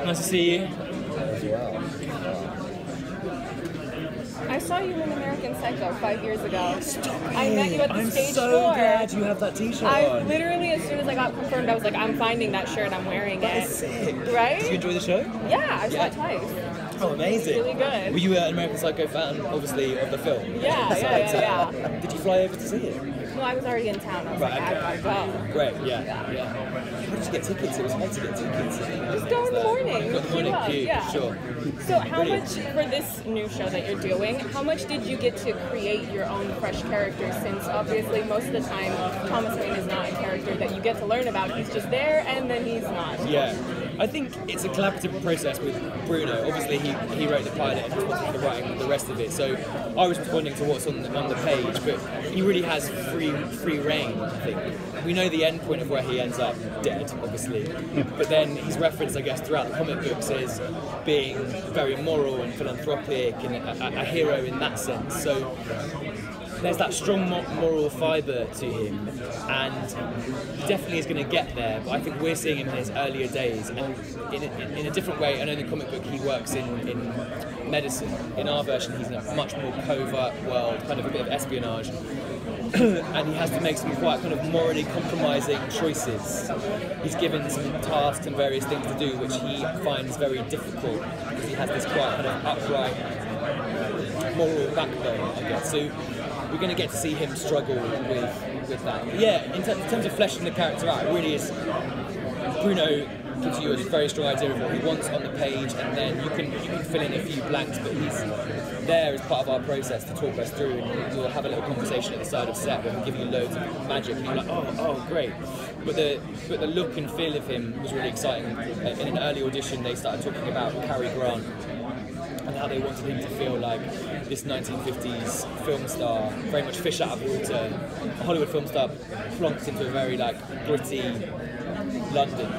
Nice to see you. As well. I saw you in American Psycho 5 years ago. Stop I met you at the I'm stage so door. glad you have that t-shirt I on. literally, as soon as I got confirmed, I was like, I'm finding that shirt, I'm wearing That it. is sick. Right? Did you enjoy the show? Yeah, I saw it twice. Oh, amazing. Really good. Were you an American Psycho fan, obviously, of the film? Yeah. Did you fly over to see it? No, I was already in town. I was like, I gotta go. Great, yeah. How did you get tickets? It was hard to get tickets. Just go in the morning. Got the morning queue, yeah. sure. So how much, for this new show that you're doing, how much did you get to create your own fresh character, since obviously most of the time Thomas Wayne is not a character that you get to learn about. He's just there and then he's not. Yeah. I think it's a collaborative process with Bruno. Obviously, he wrote the pilot and responsible for writing the rest of it. So I was responding to what's on the page, but he really has free reign, I think. We know the end point of where he ends up dead, obviously. But then he's referenced, I guess, throughout the comic books as being very moral and philanthropic and a hero in that sense. So there's that strong moral fibre to him, and he definitely is going to get there, but I think we're seeing him in his earlier days, and in a different way. I know in the comic book he works in medicine. In our version he's in a much more covert world, kind of a bit of espionage, and he has to make some quite kind of morally compromising choices. He's given some tasks and various things to do which he finds very difficult, because he has this quite kind of upright moral backbone, I guess. So we're going to get to see him struggle with that. But yeah, in terms of fleshing the character out, it really is. Bruno gives you a very strong idea of what he wants on the page, and then you can fill in a few blanks, but he's there as part of our process to talk us through, and we'll have a little conversation at the side of set where we give you loads of magic, and you're like, oh great. But the look and feel of him was really exciting. In an early audition, they started talking about Cary Grant and how they wanted him to feel like this 1950s film star, very much fish out of water, a Hollywood film star plonked into a very like gritty London.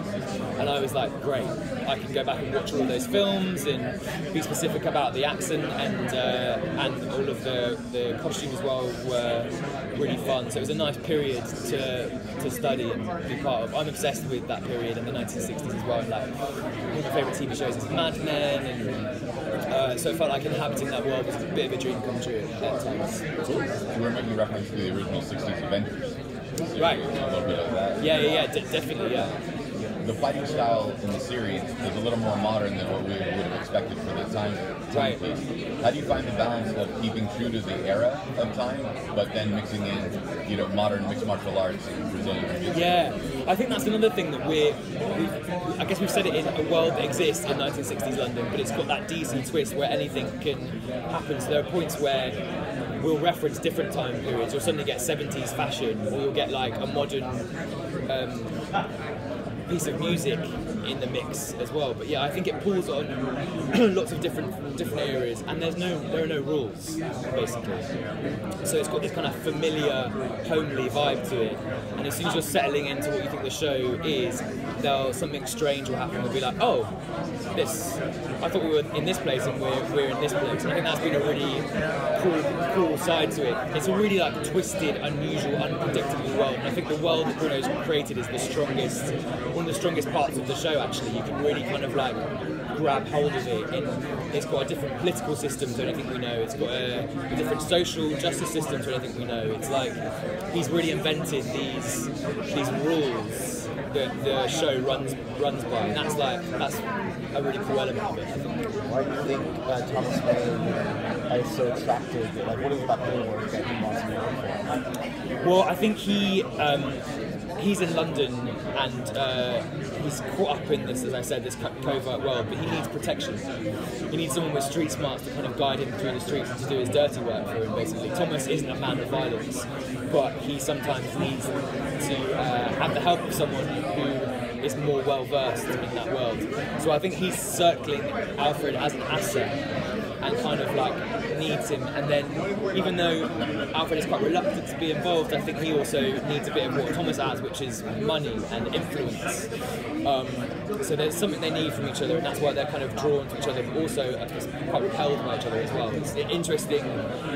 And I was like, great, I can go back and watch all those films and be specific about the accent, and all of the costumes as well were really fun. So it was a nice period to study and be part of. I'm obsessed with that period in the 1960s as well. Like, one of my favourite TV shows is Mad Men, and so it felt like inhabiting that world was a bit of a dream come true at times. You were making reference to the original 60s Avengers. So right. A little bit of that. Yeah, definitely, yeah. The fighting style in the series is a little more modern than what we would have expected for the time. Right. How do you find the balance of keeping true to the era of time, but then mixing in, modern mixed martial arts and Brazilian jiu-jitsu? Yeah, I think that's another thing that I guess we've said it in a world that exists in 1960s London, but it's got that DC twist where anything can happen. So there are points where we'll reference different time periods. You'll suddenly get 70s fashion, or you'll get like a modern piece of music in the mix as well. But yeah, I think it pulls on lots of different areas, and there are no rules basically. So it's got this kind of familiar, homely vibe to it. And as soon as you're settling into what you think the show is, something strange will happen. We'll be like, oh, I thought we were in this place and we're in this place. And I think that's been a really cool side to it. It's a really like twisted, unusual, unpredictable world. And I think the world that Bruno's created is one of the strongest parts of the show. Actually, you can really kind of like grab hold of it. It's got a different political system to anything we know. It's got a different social justice system to anything we know. It's like he's really invented these rules that the show runs by, and that's a really cool element of it, I think. Why do you think Thomas Wayne is so attractive? Like, what is it about Pennyworth that he wants to be known for? Well, I think he's in London, and he's caught up in this, as I said, this covert world, but he needs protection. He needs someone with street smarts to kind of guide him through the streets and to do his dirty work for him, basically. Thomas isn't a man of violence, but he sometimes needs to have the help of someone who is more well-versed in that world. So I think he's circling Alfred as an asset and kind of like needs him, and then even though Alfred is quite reluctant to be involved, I think he also needs a bit of what Thomas has, which is money and influence. So there's something they need from each other, and that's why they're kind of drawn to each other, but also quite repelled by each other as well. It's interesting.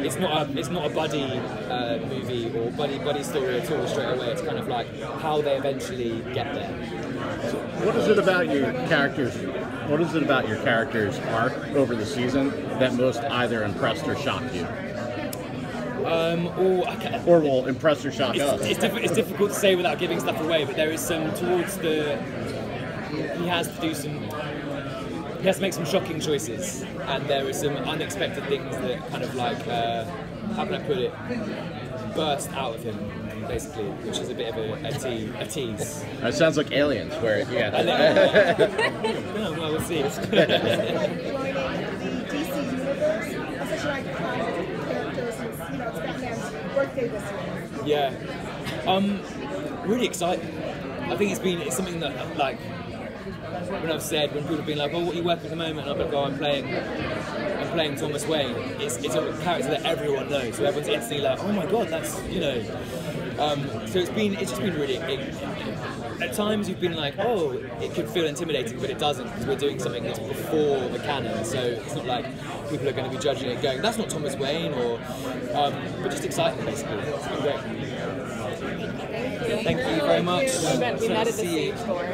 It's not a buddy movie or buddy story at all straight away. It's kind of like how they eventually get there. So what is it about your characters what is it about your character's arc over the season that most either impressed or shocked you? Or will impress or shock us? It's difficult to say without giving stuff away, but there is some towards the. He has to make some shocking choices, and there are some unexpected things that kind of like, how can I put it, burst out of him, basically, which is a bit of a tease. It sounds like Aliens, where Well, we'll see. Joining the DC universe, especially like the comic characters, since it's Batman's birthday this year. Yeah, really excited. I think it's something that like. When I've said, when people have been like, "Oh, what are you working at the moment?" and I've been I'm playing Thomas Wayne. It's a character that everyone knows, so everyone's instantly like, "Oh my god, that's So it's just been really. At times you've been like, "Oh, it could feel intimidating," but it doesn't because we're doing something that's before the canon. So it's not like people are going to be judging it, going, "That's not Thomas Wayne," or but just excited basically. It's been great. Thank you very much. We met at the See you. stage door.